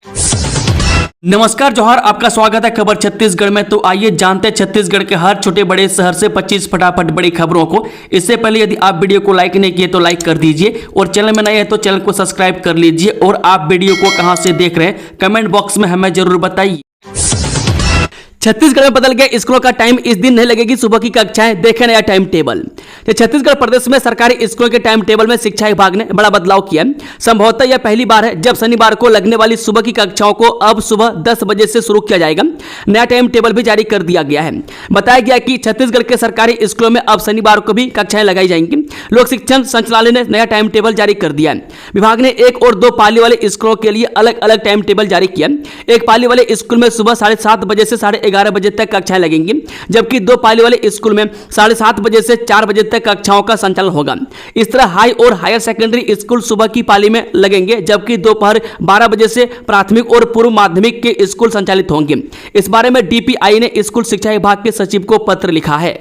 नमस्कार जोहार, आपका स्वागत है खबर छत्तीसगढ़ में। तो आइए जानते हैं छत्तीसगढ़ के हर छोटे बड़े शहर से 25 फटाफट बड़ी खबरों को। इससे पहले यदि आप वीडियो को लाइक नहीं किए तो लाइक कर दीजिए और चैनल में नए हैं तो चैनल को सब्सक्राइब कर लीजिए। और आप वीडियो को कहां से देख रहे हैं कमेंट बॉक्स में हमें जरूर बताइए। छत्तीसगढ़ में बदल गया स्कूलों का टाइम, इस दिन नहीं लगेगी सुबह की कक्षाएं, देखें नया टाइम टेबल। तो छत्तीसगढ़ प्रदेश में सरकारी स्कूलों के टाइम टेबल में शिक्षा विभाग ने बड़ा बदलाव किया। संभवतः यह पहली बार है जब शनिवार को लगने वाली सुबह की कक्षाओं को अब सुबह 10 बजे से शुरू किया जाएगा। नया टाइम टेबल भी जारी कर दिया गया है। बताया गया कि छत्तीसगढ़ के सरकारी स्कूलों में अब शनिवार को भी कक्षाएं लगाई जाएंगी। लोक शिक्षण संचालय ने नया टाइम टेबल जारी कर दिया है। विभाग ने 1 और 2 पाली वाले स्कूलों के लिए अलग अलग टाइम टेबल जारी किया। एक पाली वाले स्कूल में सुबह 7:30 बजे से 11:30 बजे तक कक्षाएं लगेंगी, जबकि 2 पाली वाले स्कूल में 7:30 बजे से 4 बजे तक कक्षाओं का संचालन होगा। इस तरह हाई और हायर सेकेंडरी स्कूल सुबह की पाली में लगेंगे, जबकि दोपहर 12 बजे से प्राथमिक और पूर्व माध्यमिक के स्कूल संचालित होंगे। इस बारे में डीपीआई ने स्कूल शिक्षा विभाग के सचिव को पत्र लिखा है।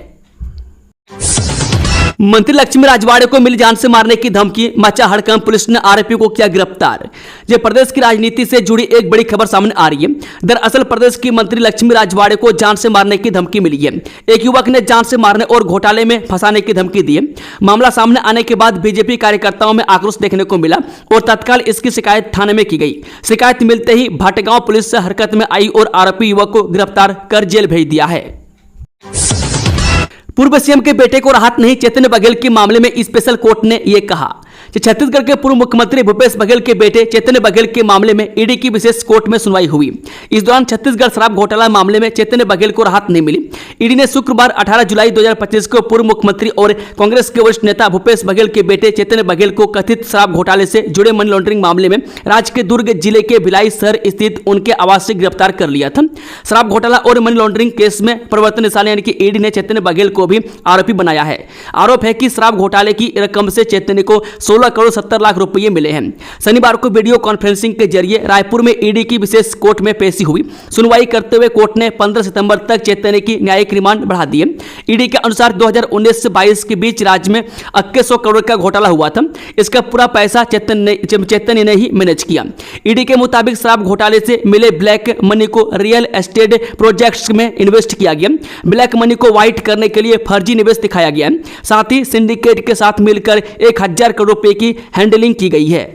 मंत्री लक्ष्मी राजवाड़े को मिली जान से मारने की धमकी, मचा हड़कंप, पुलिस ने आरोपी को किया गिरफ्तार। ये प्रदेश की राजनीति से जुड़ी एक बड़ी खबर सामने आ रही है। दरअसल प्रदेश की मंत्री लक्ष्मी राजवाड़े को जान से मारने की धमकी मिली है। एक युवक ने जान से मारने और घोटाले में फंसाने की धमकी दी है। मामला सामने आने के बाद बीजेपी कार्यकर्ताओं में आक्रोश देखने को मिला और तत्काल इसकी शिकायत थाने में की गई। शिकायत मिलते ही भाटगांव पुलिस से हरकत में आई और आरोपी युवक को गिरफ्तार कर जेल भेज दिया है। पूर्व सीएम के बेटे को राहत नहीं, चैतन्य बघेल के मामले में स्पेशल कोर्ट ने यह कहा। छत्तीसगढ़ के पूर्व मुख्यमंत्री भूपेश बघेल के बेटे चैतन्य बघेल के मामले में ईडी की विशेष कोर्ट में सुनवाई हुई। इस दौरान छत्तीसगढ़ शराब घोटाला मामले में चैतन्य बघेल को राहत नहीं मिली। ईडी ने शुक्रवार 18 जुलाई 2025 को पूर्व मुख्यमंत्री और कांग्रेस के वरिष्ठ नेता भूपेश बघेल के बेटे चैतन्य बघेल को कथित शराब घोटाले से जुड़े मनी लॉन्ड्रिंग मामले में राज्य के दुर्ग जिले के भिलाई शहर स्थित उनके आवास से गिरफ्तार कर लिया था। शराब घोटाला और मनी लॉन्ड्रिंग केस में प्रवर्तन निदेशालय यानी कि ईडी ने चैतन्य बघेल को भी आरोपी बनाया है। आरोप है कि शराब घोटाले की रकम से चैतन्य को 16 करोड़ 70 लाख रुपये मिले हैं। शनिवार को वीडियो कॉन्फ्रेंसिंग के जरिए रायपुर में ईडी की विशेष कोर्ट में पेशी हुई। सुनवाई करते हुए कोर्ट ने 15 सितंबर तक चैतन्य की न्यायिक रिमांड बढ़ा दी है। ईडी के अनुसार 2019 से 22 के बीच राज्य में 2100 करोड़ का घोटाला हुआ था। इसका पूरा पैसा चैतन्य ने ही मैनेज किया। ईडी के मुताबिक शराब घोटाले से मिले ब्लैक मनी को रियल एस्टेट प्रोजेक्ट्स में इन्वेस्ट किया गया। ब्लैक मनी को व्हाइट करने के लिए फर्जी निवेश दिखाया गया। साथ ही सिंडिकेट के साथ मिलकर 1000 करोड़ रुपए की हैंडलिंग की गई है।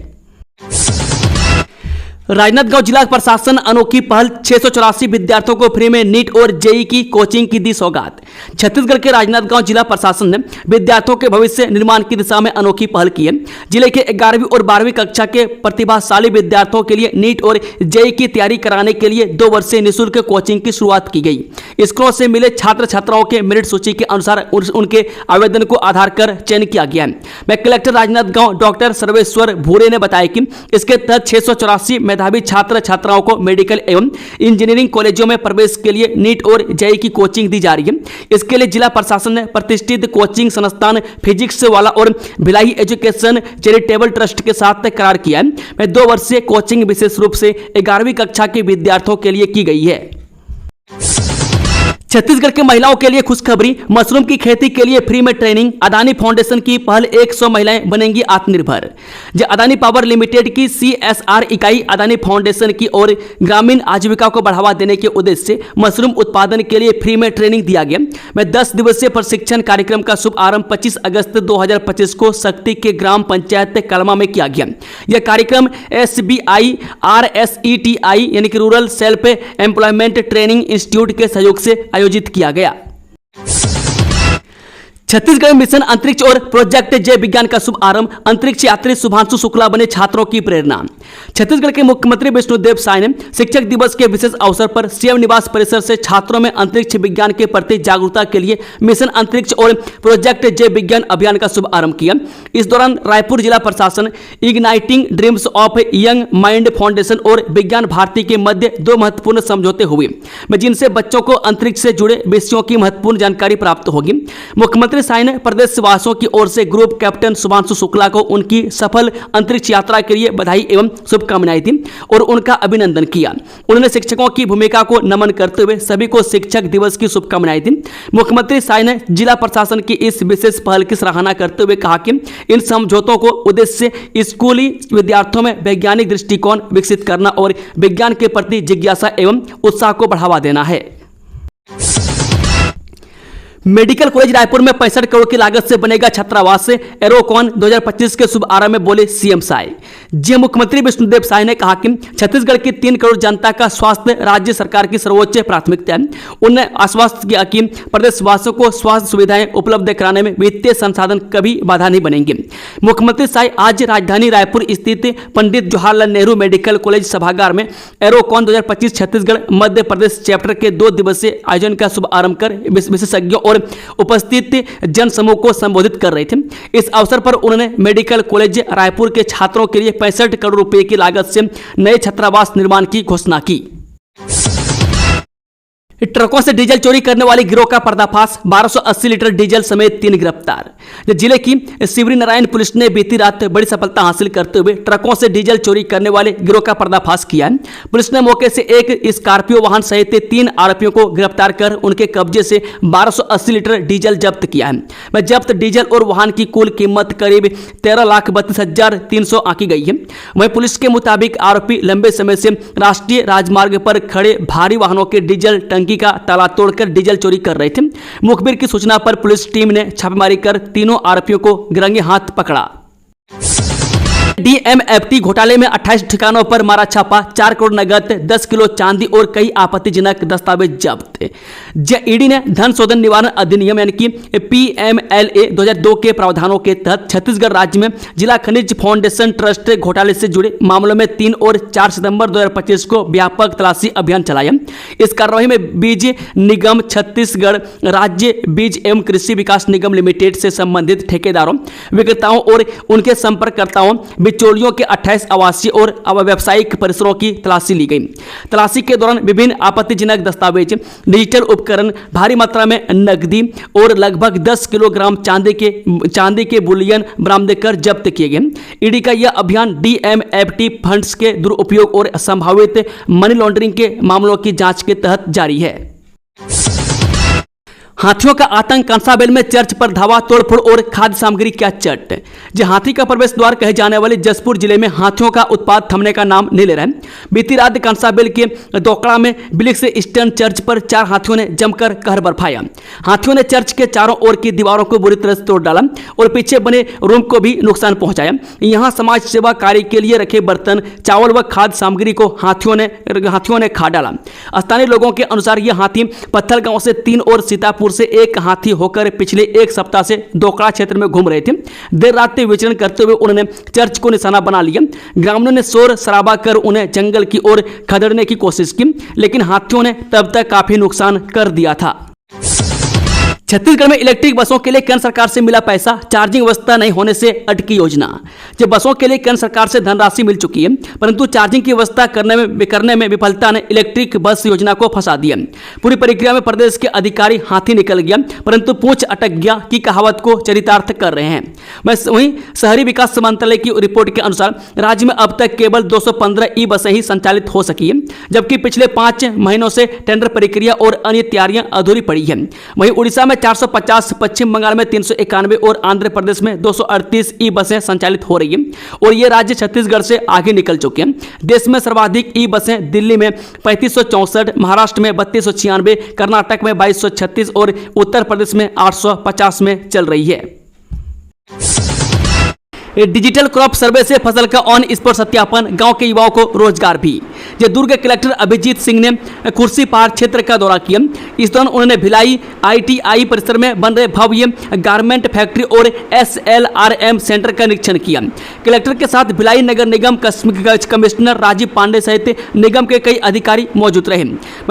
राजनांदगांव जिला प्रशासन अनोखी पहल, 684 विद्यार्थियों को फ्री में नीट और जेई की कोचिंग की दी सौगात। छत्तीसगढ़ के राजनांदगांव जिला प्रशासन ने विद्यार्थियों के भविष्य निर्माण की दिशा में अनोखी पहल की है। जिले के 11वीं और 12वीं कक्षा के प्रतिभाशाली विद्यार्थियों के लिए नीट और जेई की तैयारी कराने के लिए 2 वर्षीय निःशुल्क कोचिंग की शुरुआत की गई। स्कूलों से मिले छात्र छात्राओं के मेरिट सूची के अनुसार उनके आवेदन को आधार कर चयन किया गया है। मैं कलेक्टर राजनांदगांव डॉक्टर सर्वेश्वर भूरे ने बताया कि इसके तहत 684 मेधावी छात्र छात्राओं को मेडिकल एवं इंजीनियरिंग कॉलेजों में प्रवेश के लिए नीट और जेईई की कोचिंग दी जा रही है। इसके लिए जिला प्रशासन ने प्रतिष्ठित कोचिंग संस्थान फिजिक्स वाला और भिलाई एजुकेशन चैरिटेबल ट्रस्ट के साथ करार किया है। मैं 2 वर्षीय कोचिंग विशेष रूप से 11वीं कक्षा के विद्यार्थियों के लिए की गई है। छत्तीसगढ़ के महिलाओं के लिए खुशखबरी, मशरूम की खेती के लिए फ्री में ट्रेनिंग। अदानी फाउंडेशन की पहल, 100 महिलाएं बनेंगी आत्मनिर्भर। अदानी पावर लिमिटेड की CSR इकाई अदानी फाउंडेशन की और ग्रामीण आजीविका को बढ़ावा देने के उद्देश्य से मशरूम उत्पादन के लिए फ्री में ट्रेनिंग दिया गया। में 10 दिवसीय प्रशिक्षण कार्यक्रम का शुभारंभ 25 अगस्त 2025 को शक्ति के ग्राम पंचायत कलमा में किया गया। यह कार्यक्रम SBI RSETI यानी कि rural self employment training institute के सहयोग से आयोजित किया गया। छत्तीसगढ़ मिशन अंतरिक्ष और प्रोजेक्ट जय विज्ञान का शुभारंभ, अंतरिक्ष यात्री शुभांशु शुक्ला बने छात्रों की प्रेरणा। छत्तीसगढ़ के मुख्यमंत्री विष्णुदेव साय ने शिक्षक दिवस के विशेष अवसर पर सीएम निवास परिसर से छात्रों में अंतरिक्ष विज्ञान के प्रति जागरूकता के लिए मिशन अंतरिक्ष और प्रोजेक्ट जय विज्ञान अभियान का शुभारंभ किया। इस दौरान रायपुर जिला प्रशासन, igniting dreams of young mind foundation और विज्ञान भारती के मध्य 2 महत्वपूर्ण समझौते हुए, जिनसे बच्चों को अंतरिक्ष से जुड़े विषयों की महत्वपूर्ण जानकारी प्राप्त होगी। मुख्यमंत्री मुख्यमंत्री साय ने प्रदेशवासियों की ओर से ग्रुप कैप्टन शुभांशु शुक्ला को उनकी सफल अंतरिक्ष यात्रा के लिए बधाई एवं शुभकामनाएं दी और उनका अभिनंदन किया। उन्होंने शिक्षकों की भूमिका को नमन करते हुए सभी को शिक्षक दिवस की शुभकामनाएं दी। मुख्यमंत्री साय ने जिला प्रशासन की इस विशेष पहल की सराहना करते हुए कहा कि इन समझौतों को उद्देश्य स्कूली विद्यार्थियों में वैज्ञानिक दृष्टिकोण विकसित करना और विज्ञान के प्रति जिज्ञासा एवं उत्साह को बढ़ावा देना है। मेडिकल कॉलेज रायपुर में 65 करोड़ की लागत से बनेगा छात्रावास। एरोकॉन 2025 के शुभ आरंभ में बोले सीएम साय। जी मुख्यमंत्री विष्णुदेव साय ने कहा कि छत्तीसगढ़ की 3 करोड़ जनता का स्वास्थ्य राज्य सरकार की सर्वोच्च प्राथमिकता है। उन्होंने आश्वस्त किया कि प्रदेशवासियों को स्वास्थ्य सुविधाएं उपलब्ध कराने में वित्तीय संसाधन कभी बाधा नहीं बनेंगे। मुख्यमंत्री साय आज राजधानी रायपुर स्थित पंडित जवाहरलाल नेहरू मेडिकल कॉलेज सभागार में एरोकॉन 2025 छत्तीसगढ़ मध्य प्रदेश चैप्टर के 2 दिवसीय आयोजन का शुभ आरंभ कर विशेषज्ञों और उपस्थित जन समूह को संबोधित कर रहे थे। इस अवसर पर उन्होंने मेडिकल कॉलेज रायपुर के छात्रों के लिए 65 करोड़ रुपए की लागत से नए छात्रावास निर्माण की घोषणा की। ट्रकों से डीजल चोरी करने वाले गिरोह का पर्दाफाश। 1280 लीटर डीजल समेत 3 गिरफ्तार। जिले की शिवरी नारायण पुलिस ने बीती रात बड़ी सफलता हासिल करते हुए ट्रकों से डीजल चोरी करने वाले गिरोह का पर्दाफाश किया है। पुलिस ने मौके से एक स्कॉर्पियो वाहन सहित 3 आरोपियों को गिरफ्तार कर उनके कब्जे से 1280 लीटर डीजल जब्त किया है। वह जब्त डीजल और वाहन की कुल कीमत करीब 13,32,300 आंकी गई है। वहीं पुलिस के मुताबिक आरोपी लंबे समय से राष्ट्रीय राजमार्ग पर खड़े भारी वाहनों के डीजल टंकी का ताला तोड़कर डीजल चोरी कर रहे थे। मुखबिर की सूचना पर पुलिस टीम ने छापेमारी कर तीनों आरोपियों को रंगे हाथ पकड़ा। डीएमएफटी घोटाले में 28 ठिकानों पर मारा छापा। 4 करोड़ नगद, 10 किलो चांदी और कई आपत्तिजनक दस्तावेज जब्त। ईडी ने धन शोधन निवारण अधिनियम यानी कि पीएमएलए 2002 के प्रावधानों के तहत छत्तीसगढ़ राज्य में जिला खनिज फाउंडेशन ट्रस्ट घोटाले से जुड़े मामलों में 3 और 4 सितंबर 2025 को व्यापक तलाशी अभियान चलाया। इस कार्रवाई में बीज निगम छत्तीसगढ़ राज्य बीज एवं कृषि विकास निगम लिमिटेड से संबंधित ठेकेदारों, विक्रेताओं और उनके संपर्ककर्ताओं, बिचौलियों के 28 आवासीय और व्यावसायिक परिसरों की तलाशी ली गई। तलाशी के दौरान विभिन्न आपत्तिजनक दस्तावेज, डिजिटल उपकरण, भारी मात्रा में नकदी और लगभग 10 किलोग्राम चांदी के बुलियन बरामद कर जब्त किए गए। ईडी का यह अभियान डीएमएफटी फंड्स के दुरुपयोग और संभावित मनी लॉन्ड्रिंग के मामलों की जांच के तहत जारी है। हाथियों का आतंक। कंसाबेल में चर्च पर धावा, तोड़फोड़ और खाद्य सामग्री क्या चट। हाथी का प्रवेश द्वार कहे जाने वाले जसपुर जिले में हाथियों का उत्पात थमने का नाम नहीं ले रहा है। बीती रात कंसाबेल के दोकड़ा में बिलिक्स स्टैंड चर्च पर 4 हाथियों ने जमकर कहर बरपाया। हाथियों ने चर्च के चारों ओर की दीवारों को बुरी तरह से तोड़ डाला और पीछे बने रूम को भी नुकसान पहुंचाया। यहां समाज सेवा कार्य के लिए रखे बर्तन, चावल व खाद्य सामग्री को हाथियों ने खा डाला। स्थानीय लोगों के अनुसार यह हाथी पत्थल गांव से 3 और सीतापुर से एक हाथी होकर पिछले 1 सप्ताह से दोकड़ा क्षेत्र में घूम रहे थे। देर रात विचरण करते हुए उन्होंने चर्च को निशाना बना लिया। ग्रामीणों ने शोर शराबा कर उन्हें जंगल की ओर खदेड़ने की कोशिश की, लेकिन हाथियों ने तब तक काफी नुकसान कर दिया था। छत्तीसगढ़ में इलेक्ट्रिक बसों के लिए केंद्र सरकार से मिला पैसा। चार्जिंग व्यवस्था नहीं होने से अटकी योजना। जब बसों के लिए केंद्र सरकार से धनराशि मिल चुकी है, परंतु चार्जिंग की व्यवस्था करने में विफलता ने इलेक्ट्रिक बस योजना को फंसा दिया। पूरी प्रक्रिया में प्रदेश के अधिकारी हाथी निकल गया, परंतु पूंछ अटक गया की कहावत को चरितार्थ कर रहे हैं। वहीं शहरी विकास मंत्रालय की रिपोर्ट के अनुसार राज्य में अब तक केवल 215 ई बसें ही संचालित हो सकी है, जबकि पिछले 5 महीनों से टेंडर प्रक्रिया और अन्य तैयारियां अधूरी पड़ी है। वहीं उड़ीसा में 450, पश्चिम बंगाल में 391 और आंध्र प्रदेश में 238 ई बसें संचालित हो रही हैं और ये राज्य छत्तीसगढ़ से आगे निकल चुके हैं। देश में सर्वाधिक ई बसें दिल्ली में 3564, महाराष्ट्र में 3296, कर्नाटक में 2236 और उत्तर प्रदेश में 850 में चल रही है। डिजिटल क्रॉप सर्वे से फसल का ऑन स्पॉट सत्यापन, गांव के युवाओं को रोजगार भी। दुर्ग कलेक्टर अभिजीत सिंह ने खुर्सीपार क्षेत्र का दौरा किया। इस दौरान उन्होंने भिलाई ITI परिसर में बन रहे भव्य गारमेंट फैक्ट्री और SLRM सेंटर का निरीक्षण किया। कलेक्टर के साथ भिलाई नगर निगम कमिश्नर राजीव पांडे सहित निगम के कई अधिकारी मौजूद रहे।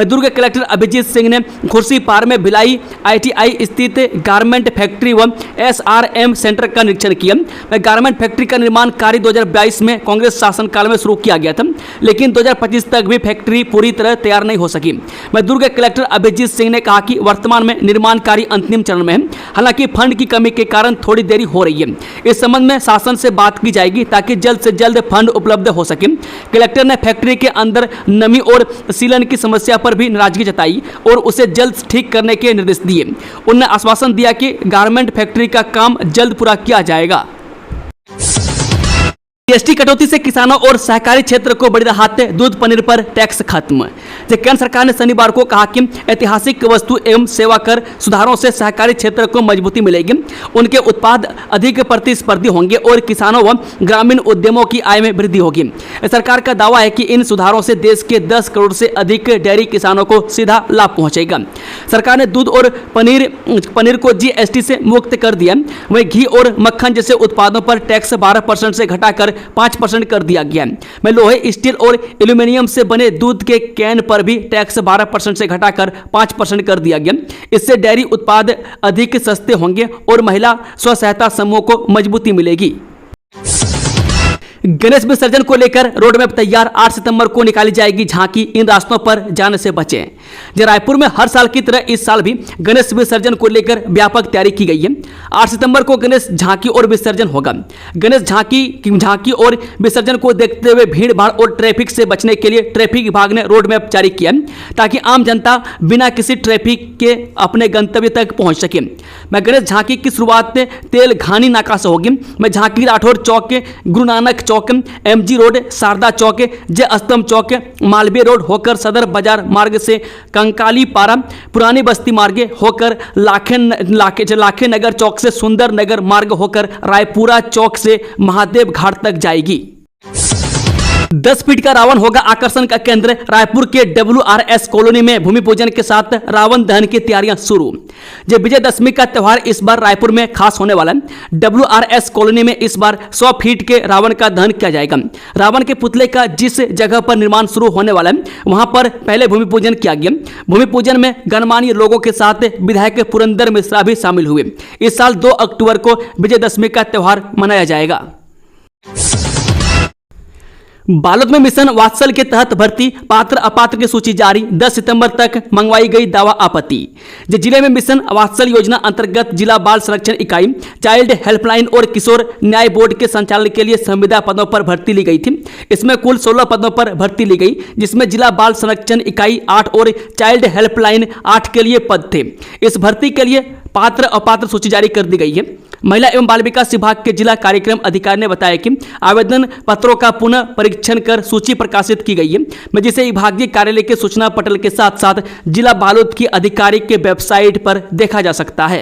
दुर्ग कलेक्टर अभिजीत सिंह ने खुर्सीपार में भिलाई ITI स्थित गारमेंट फैक्ट्री व SRM सेंटर का निरीक्षण किया। गारमेंट फैक्ट्री का निर्माण कार्य 2022 में कांग्रेस शासनकाल में शुरू किया गया था, लेकिन 2025 2025 तक भी फैक्ट्री पूरी तरह तैयार नहीं हो सकी। मैं दुर्ग कलेक्टर अभिजीत सिंह ने कहा कि वर्तमान में निर्माण कार्य अंतिम चरण में है, हालांकि फंड की कमी के कारण थोड़ी देरी हो रही है। इस संबंध में शासन से बात की जाएगी ताकि जल्द से जल्द फंड उपलब्ध हो सके। कलेक्टर ने फैक्ट्री के अंदर नमी और सीलन की समस्या पर भी नाराजगी जताई और उसे जल्द ठीक करने के निर्देश दिए। उन्होंने आश्वासन दिया कि गारमेंट फैक्ट्री का काम जल्द पूरा किया जाएगा। जीएसटी कटौती से किसानों और सहकारी क्षेत्र को बड़ी राहत, दूध पनीर पर टैक्स खत्म। केंद्र सरकार ने शनिवार को कहा कि ऐतिहासिक वस्तु एवं सेवा कर सुधारों से सहकारी क्षेत्र को मजबूती मिलेगी, उनके उत्पाद अधिक प्रतिस्पर्धी होंगे और किसानों व ग्रामीण उद्यमों की आय में वृद्धि होगी। सरकार का दावा है कि इन सुधारों से देश के 10 करोड़ से अधिक डेयरी किसानों को सीधा लाभ पहुंचेगा। सरकार ने दूध और पनीर को जीएसटी से मुक्त कर दिया। वहीं घी और मक्खन जैसे उत्पादों पर टैक्स 12% से घटाकर 5% कर दिया गया। मैं लोहे, स्टील और एल्यूमिनियम से बने दूध के कैन पर भी टैक्स 12% से घटाकर 5% कर दिया गया। इससे डेयरी उत्पाद अधिक सस्ते होंगे और महिला स्व सहायता समूह को मजबूती मिलेगी। गणेश विसर्जन को लेकर रोड मैप तैयार, 8 सितंबर को निकाली जाएगी झांकी, इन रास्तों पर जाने से बचें। रायपुर में हर साल की तरह इस साल भी गणेश विसर्जन को लेकर व्यापक तैयारी की गई है। 8 सितंबर को गणेश झांकी और विसर्जन होगा। गणेश झांकी और विसर्जन को देखते हुए भीड़ भाड़ और ट्रैफिक से बचने के लिए ट्रैफिक विभाग ने रोड मैप जारी किया ताकि आम जनता बिना किसी ट्रैफिक के अपने गंतव्य तक पहुंच सके। मैं गणेश झांकी की शुरुआत तेलघानी नाका से होगी। मैं झांकी राठौर चौक, गुरु नानक चौक, एमजी रोड, शारदा चौक, जय स्तंभ चौक, मालवीय रोड होकर सदर बाजार मार्ग से कंकाली पारा, पुरानी बस्ती मार्ग होकर लाखे नगर चौक से सुंदर नगर मार्ग होकर रायपुरा चौक से महादेव घाट तक जाएगी। 10 फीट का रावण होगा आकर्षण का केंद्र। रायपुर के WRS कॉलोनी में भूमि पूजन के साथ रावण दहन की तैयारियां शुरू। जब विजयदशमी का त्यौहार इस बार रायपुर में खास होने वाला है। WRS कॉलोनी में इस बार 100 फीट के रावण का दहन किया जाएगा। रावण के पुतले का जिस जगह पर निर्माण शुरू होने वाला है वहां पर पहले भूमि पूजन किया गया। भूमि पूजन में गणमान्य लोगों के साथ विधायक पुरंदर मिश्रा भी शामिल हुए। इस साल 2 अक्टूबर को विजयदशमी का त्यौहार मनाया जाएगा। बालोद में मिशन वात्सल के तहत भर्ती, पात्र अपात्र की सूची जारी, 10 सितंबर तक मंगवाई गई दावा आपत्ति। जिले में मिशन वात्सल योजना अंतर्गत जिला बाल संरक्षण इकाई, चाइल्ड हेल्पलाइन और किशोर न्याय बोर्ड के संचालन के लिए संविदा पदों पर भर्ती ली गई थी। इसमें कुल 16 पदों पर भर्ती ली गई, जिसमें जिला बाल संरक्षण इकाई 8 और चाइल्ड हेल्पलाइन 8 के लिए पद थे। इस भर्ती के लिए पात्र अपात्र सूची जारी कर दी गई है। महिला एवं बाल विकास विभाग के जिला कार्यक्रम अधिकारी ने बताया कि आवेदन पत्रों का पुनः परीक्षण कर सूची प्रकाशित की गई है, जिसे विभागीय कार्यालय के सूचना पटल के साथ साथ जिला बालोद की आधिकारिक के वेबसाइट पर देखा जा सकता है।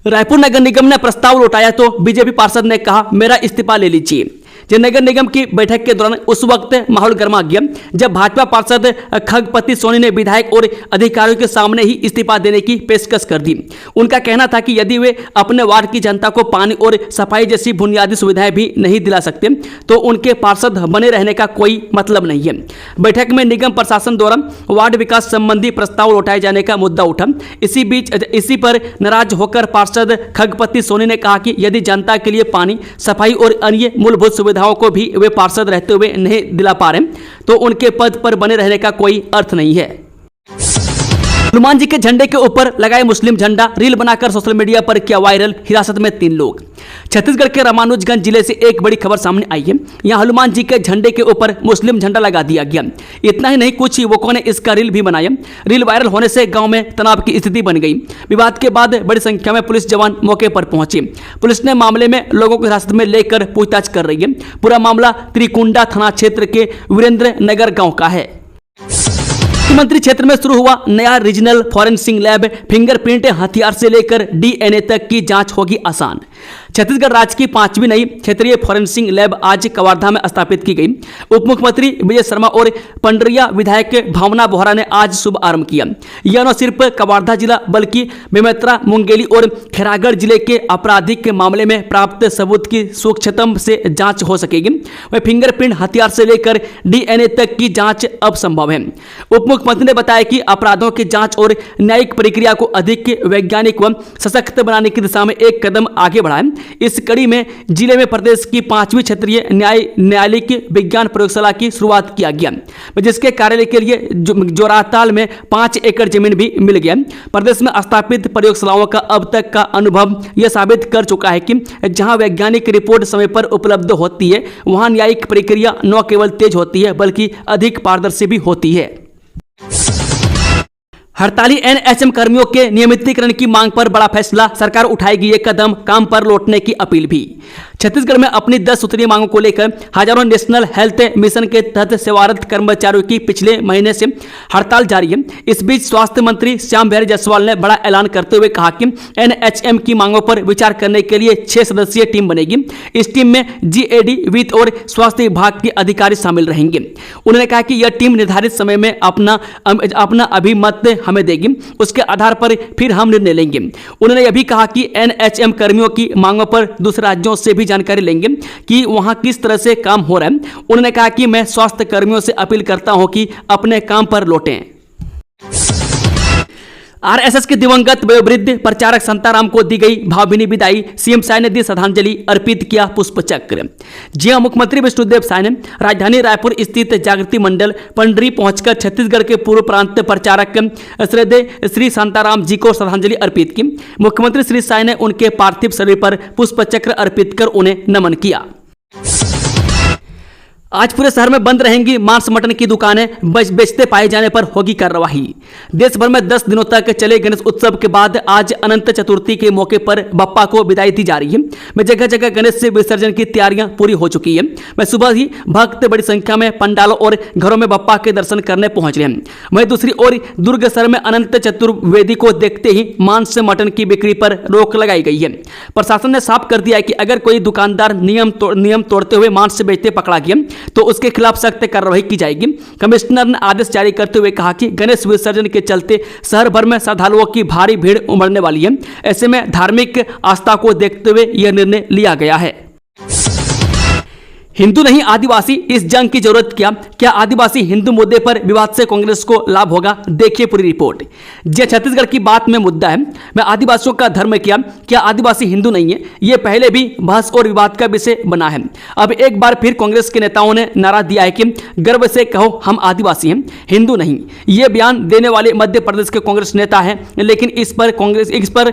रायपुर नगर निगम ने प्रस्ताव लौटाया तो बीजेपी पार्षद ने कहा मेरा इस्तीफा ले लीजिए। नगर निगम की बैठक के दौरान उस वक्त माहौल गर्मा गया जब भाजपा पार्षद खगपति सोनी ने विधायक और अधिकारियों के सामने ही इस्तीफा देने की पेशकश कर दी। उनका कहना था कि यदि वे अपने वार्ड की जनता को पानी और सफाई जैसी बुनियादी सुविधाएं भी नहीं दिला सकते तो उनके पार्षद बने रहने का कोई मतलब नहीं है। बैठक में निगम प्रशासन द्वारा वार्ड विकास संबंधी प्रस्ताव लौटाए जाने का मुद्दा उठा। इसी पर नाराज होकर पार्षद खगपति सोनी ने कहा कि यदि जनता के लिए पानी, सफाई और अन्य मूलभूत सुविधाओं को भी वे पार्षद रहते हुए नहीं दिला पा रहे तो उनके पद पर बने रहने का कोई अर्थ नहीं है। हनुमान जी के झंडे के ऊपर लगाए मुस्लिम झंडा, रील बनाकर सोशल मीडिया पर किया वायरल, हिरासत में 3 लोग। छत्तीसगढ़ के रामानुजगंज जिले से एक बड़ी खबर सामने आई है। यहां हनुमान जी के झंडे के ऊपर मुस्लिम झंडा लगा दिया गया। इतना ही नहीं, कुछ युवकों ने इसका रील भी बनाया। रील वायरल होने से गांव में तनाव की स्थिति बन गई। विवाद के बाद बड़ी संख्या में पुलिस जवान मौके पर पहुंचे। पुलिस ने मामले में लोगों को हिरासत में लेकर पूछताछ कर रही है। पूरा मामला त्रिकुंडा थाना क्षेत्र के वीरेंद्र नगर गाँव का है। मुख्यमंत्री क्षेत्र में शुरू हुआ नया रीजनल फॉरेंसिक लैब, फिंगरप्रिंट, हथियार से लेकर डीएनए तक की जांच होगी आसान। छत्तीसगढ़ राज्य की 5वीं नई क्षेत्रीय फॉरेंसिक लैब आज कवर्धा में स्थापित की गई। उप मुख्यमंत्री विजय शर्मा और पंडरिया विधायक भावना बोहरा ने आज शुभ आरंभ किया। यह न सिर्फ कवर्धा जिला बल्कि बेमेतरा, मुंगेली और खैरागढ़ जिले के आपराधिक मामले में प्राप्त सबूत की सूक्ष्मतम से जांच हो सकेगी। वह फिंगरप्रिंट, हथियार से लेकर डीएनए तक की जांच अब संभव है। उप मुख्यमंत्री ने बताया कि अपराधों की जांच और न्यायिक प्रक्रिया को अधिक वैज्ञानिक व सशक्त बनाने की दिशा में एक कदम आगे बढ़ा रहा है। इस कड़ी में जिले में प्रदेश की 5वीं क्षेत्रीय न्यायालयिक विज्ञान प्रयोगशाला की शुरुआत किया गया, जिसके कार्यालय के लिए जोराताल में 5 एकड़ जमीन भी मिल गया। प्रदेश में स्थापित प्रयोगशालाओं का अब तक का अनुभव यह साबित कर चुका है कि जहां वैज्ञानिक रिपोर्ट समय पर उपलब्ध होती है, वहां न्यायिक प्रक्रिया न केवल तेज होती है बल्कि अधिक पारदर्शी भी होती है। हड़ताली एनएचएम कर्मियों के नियमितीकरण की मांग पर बड़ा फैसला, सरकार उठाएगी ये कदम, काम पर लौटने की अपील भी। छत्तीसगढ़ में अपनी 10 सूत्रीय मांगों को लेकर हजारों नेशनल हेल्थ मिशन के तहत सेवारत कर्मचारियों की पिछले महीने से हड़ताल जारी है। इस बीच स्वास्थ्य मंत्री श्याम बिहारी जायसवाल ने बड़ा ऐलान करते हुए कहा कि एनएचएम की मांगों पर विचार करने के लिए 6 सदस्यीय टीम बनेगी। इस टीम में जीएडी, वित्त और स्वास्थ्य विभाग के अधिकारी शामिल रहेंगे। उन्होंने कहा कि यह टीम निर्धारित समय में अपना अभिमत हमें देगी, उसके आधार पर फिर हम निर्णय लेंगे। उन्होंने यह भी कहा कि एनएचएम कर्मियों की मांगों पर दूसरे राज्यों से भी जानकारी लेंगे कि वहां किस तरह से काम हो रहा है। उन्होंने कहा कि मैं स्वास्थ्य कर्मियों से अपील करता हूं कि अपने काम पर लौटें। आरएसएस के दिवंगत वयोवृद्ध प्रचारक संताराम को दी गई भावभीनी विदाई, सीएम साय ने दी श्रद्धांजलि, अर्पित किया पुष्प चक्र। जी हां, मुख्यमंत्री विष्णुदेव साय ने राजधानी रायपुर स्थित जागृति मंडल पंडरी पहुंचकर छत्तीसगढ़ के पूर्व प्रांत प्रचारक श्रद्धेय श्री शांताराम जी को श्रद्धांजलि अर्पित की। मुख्यमंत्री श्री साय ने उनके पार्थिव शरीर पर पुष्प चक्र अर्पित कर उन्हें नमन किया। आज पूरे शहर में बंद रहेंगी मांस मटन की दुकानें, बेचते पाए जाने पर होगी कार्रवाई। देश भर में 10 दिनों तक चले गणेश उत्सव के बाद आज अनंत चतुर्थी के मौके पर बप्पा को विदाई दी जा रही है। मैं जगह जगह गणेश से विसर्जन की तैयारियां पूरी हो चुकी है। मैं सुबह ही भक्त बड़ी संख्या में पंडालों और घरों में बप्पा के दर्शन करने पहुंच रहे हैं। वहीं दूसरी ओर दुर्ग शहर में अनंत चतुर्वेदी को देखते ही मांस मटन की बिक्री पर रोक लगाई गई है। प्रशासन ने साफ कर दिया है कि अगर कोई दुकानदार नियम तोड़ते हुए मांस बेचते पकड़ा गया तो उसके खिलाफ सख्त कार्रवाई की जाएगी। कमिश्नर ने आदेश जारी करते हुए कहा कि गणेश विसर्जन के चलते शहर भर में श्रद्धालुओं की भारी भीड़ उमड़ने वाली है। ऐसे में धार्मिक आस्था को देखते हुए यह निर्णय लिया गया है। हिंदू नहीं आदिवासी, इस जंग की जरूरत क्या आदिवासी हिंदू मुद्दे पर विवाद से कांग्रेस को लाभ होगा? देखिए पूरी रिपोर्ट। जो छत्तीसगढ़ की बात में मुद्दा है, मैं आदिवासियों का धर्म क्या आदिवासी हिंदू नहीं है, यह पहले भी बहस और विवाद का विषय बना है। अब एक बार फिर कांग्रेस के नेताओं ने नारा दिया है कि गर्व से कहो हम आदिवासी हैं, हिंदू नहीं। यह बयान देने वाले मध्य प्रदेश के कांग्रेस नेता है, लेकिन इस पर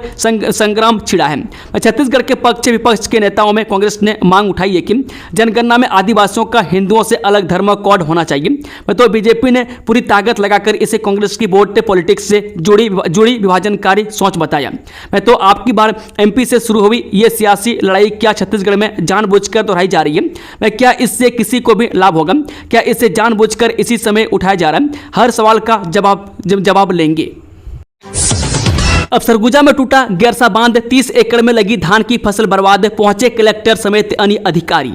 संग्राम छिड़ा है। छत्तीसगढ़ के पक्ष विपक्ष के नेताओं में कांग्रेस ने मांग उठाई है कि जनगणना में आदिवासियों का हिंदुओं से अलग धर्म कोड होना चाहिए। तो बीजेपी ने पूरी ताकत लगाकर इसे कांग्रेस की वोट पॉलिटिक्स से जुड़ी विभाजनकारी सोच बताया। मैं तो आपकी बार एमपी से शुरू हुई ये सियासी लड़ाई क्या छत्तीसगढ़ में जानबूझकर दोहराई जा रही है? मैं क्या इससे किसी को भी लाभ होगा? क्या इसे जानबूझकर इसी समय उठाया जा रहा है? हर सवाल का जवाब लेंगे। अब सरगुजा में टूटा गैरसा बांध, 30 एकड़ में लगी धान की फसल बर्बाद, पहुंचे कलेक्टर समेत अन्य अधिकारी।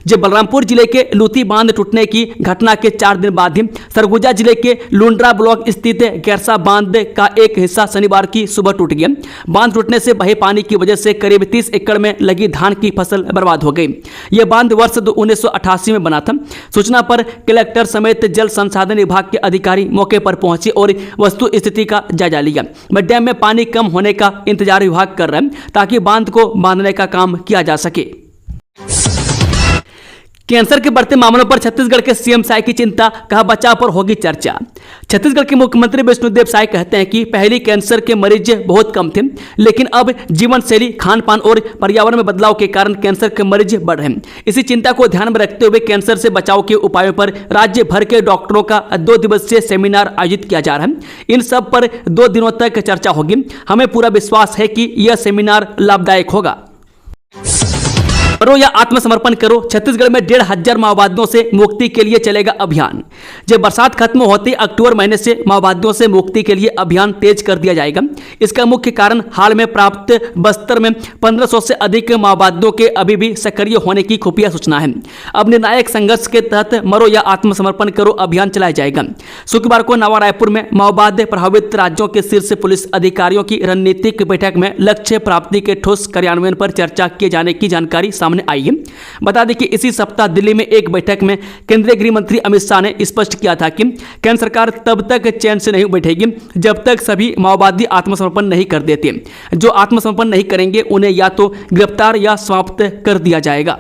जब बलरामपुर जिले के लूती बांध टूटने की घटना के 4 दिन बाद ही सरगुजा जिले के लुंड्रा ब्लॉक स्थित गैरसा बांध का एक हिस्सा शनिवार की सुबह टूट गया। बांध टूटने से बहे पानी की वजह से करीब 30 एकड़ में लगी धान की फसल बर्बाद हो गई। यह बांध वर्ष 1988 में बना था। सूचना पर कलेक्टर समेत जल संसाधन विभाग के अधिकारी मौके पर पहुंचे और वस्तु स्थिति का जायजा लिया। डैम में पानी कम होने का इंतजार विभाग कर रहा है ताकि बांध को बांधने का काम किया जा सके। कैंसर के बढ़ते मामलों पर छत्तीसगढ़ के सीएम साय की चिंता, कहा बचाव पर होगी चर्चा। छत्तीसगढ़ के मुख्यमंत्री विष्णुदेव साय कहते हैं कि पहले कैंसर के मरीज बहुत कम थे, लेकिन अब जीवन शैली, खान पान और पर्यावरण में बदलाव के कारण कैंसर के मरीज बढ़ रहे हैं। इसी चिंता को ध्यान में रखते हुए कैंसर से बचाव के उपायों पर राज्य भर के डॉक्टरों का 2 दिवसीय सेमिनार आयोजित किया जा रहा है। इन सब पर 2 दिनों तक चर्चा होगी। हमें पूरा विश्वास है कि यह सेमिनार लाभदायक होगा। करो या आत्मसमर्पण करो, छत्तीसगढ़ में 1,500 माओवादियों से मुक्ति के लिए चलेगा अभियान। जब बरसात खत्म होते अक्टूबर महीने से माओवादियों से मुक्ति के लिए अभियान तेज कर दिया जाएगा। इसका मुख्य कारण हाल में प्राप्त बस्तर में 1500 से अधिक माओवादियों के अभी भी सक्रिय होने की खुफिया सूचना है। अब निर्णायक संघर्ष के तहत मरो या आत्मसमर्पण करो अभियान चलाया जाएगा। शुक्रवार को नवा रायपुर में माओवाद प्रभावित राज्यों के शीर्ष पुलिस अधिकारियों की रणनीतिक बैठक में लक्ष्य प्राप्ति के ठोस कार्यान्वयन पर चर्चा किए जाने की जानकारी सामने आई है। बता दें कि इसी सप्ताह दिल्ली में एक बैठक में केंद्रीय गृह मंत्री अमित शाह ने स्पष्ट किया था कि केंद्र सरकार तब तक चैन से नहीं बैठेगी जब तक सभी माओवादी आत्मसमर्पण नहीं कर देते। जो आत्मसमर्पण नहीं करेंगे उन्हें या तो गिरफ्तार या समाप्त कर दिया जाएगा।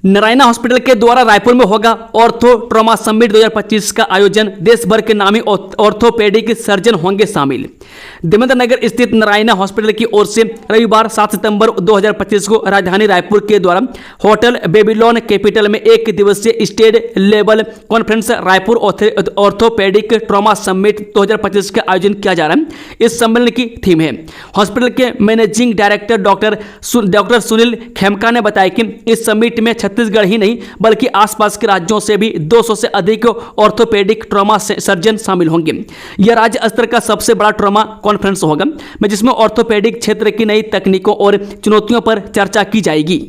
नारायणा हॉस्पिटल के द्वारा रायपुर में होगा ऑर्थो ट्रॉमा समिट 2025 का आयोजन। देश भर के नामी ऑर्थोपेडिक सर्जन होंगे शामिल। देवेंद्र नगर स्थित नारायणा हॉस्पिटल की ओर से रविवार 7 सितंबर 2025 को राजधानी रायपुर के द्वारा होटल बेबीलोन कैपिटल में एक दिवसीय state level conference Raipur orthopaedic trauma summit 2025 का आयोजन किया जा रहा है। इस सम्मेलन की थीम है। हॉस्पिटल के managing director doctor Sunil Khemka ने बताया कि इस समिट में छत्तीसगढ़ ही नहीं बल्कि आसपास के राज्यों से भी 200 से अधिक ऑर्थोपेडिक ट्रॉमा सर्जन शामिल होंगे। यह राज्य स्तर का सबसे बड़ा ट्रॉमा कॉन्फ्रेंस होगा जिसमें ऑर्थोपेडिक क्षेत्र की नई तकनीकों और चुनौतियों पर चर्चा की जाएगी।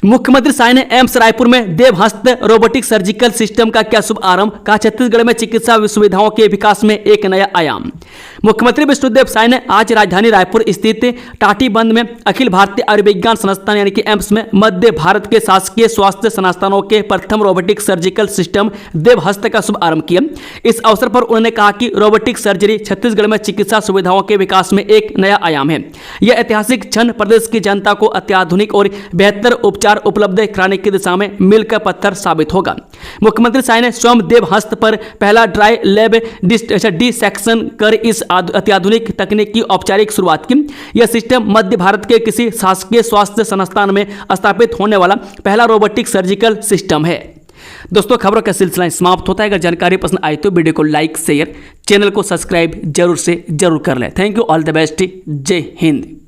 मुख्यमंत्री शाह ने एम्स रायपुर में देवहस्त रोबोटिक सर्जिकल सिस्टम का किया शुभारंभ। कहा छत्तीसगढ़ में चिकित्सा सुविधाओं के विकास में एक नया आयाम। मुख्यमंत्री विष्णुदेव साय ने आज राजधानी रायपुर स्थित टाटीबंध में अखिल भारतीय आयुर्विज्ञान संस्थान यानी कि एम्स में मध्य भारत के शासकीय स्वास्थ्य संस्थानों के प्रथम रोबोटिक सर्जिकल सिस्टम देवहस्त का शुभारंभ किया। इस अवसर पर उन्होंने कहा कि रोबोटिक सर्जरी छत्तीसगढ़ में चिकित्सा सुविधाओं के विकास में एक नया आयाम है। यह ऐतिहासिक क्षण प्रदेश की जनता को अत्याधुनिक और बेहतर उपचार उपलब्ध कराने की दिशा में मील का पत्थर साबित होगा। मुख्यमंत्री साय ने स्वयं देवहस्त पर पहला ड्राई लैब डिसेक्शन कर इस अत्याधुनिक तकनीक की औपचारिक शुरुआत की। यह सिस्टम मध्य भारत के किसी शासकीय स्वास्थ्य संस्थान में स्थापित होने वाला पहला रोबोटिक सर्जिकल सिस्टम है। दोस्तों, खबरों का सिलसिला समाप्त होता है। अगर जानकारी पसंद आई तो वीडियो को लाइक शेयर, चैनल को सब्सक्राइब जरूर से जरूर कर लें। Thank you, all the best, जय हिंद।